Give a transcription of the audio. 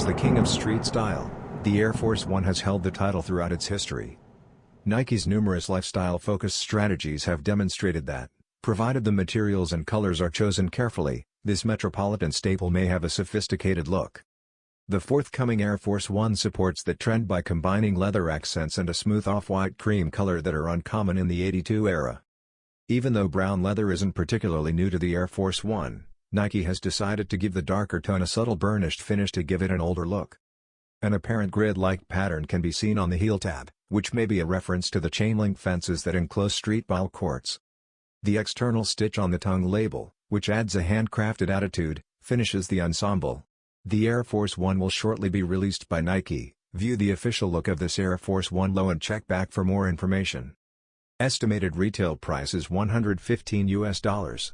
As the king of street style, the Air Force 1 has held the title throughout its history. Nike's numerous lifestyle-focused strategies have demonstrated that, provided the materials and colors are chosen carefully, this metropolitan staple may have a sophisticated look. The forthcoming Air Force 1 supports that trend by combining leather accents and a smooth off-white cream color that are uncommon in the '82 era. Even though brown leather isn't particularly new to the Air Force 1, Nike has decided to give the darker tone a subtle burnished finish to give it an older look. An apparent grid-like pattern can be seen on the heel tab, which may be a reference to the chain-link fences that enclose streetball courts. The external stitch on the tongue label, which adds a handcrafted attitude, finishes the ensemble. The Air Force 1 will shortly be released by Nike. View the official look of this Air Force 1 low and check back for more information. Estimated retail price is $115 US.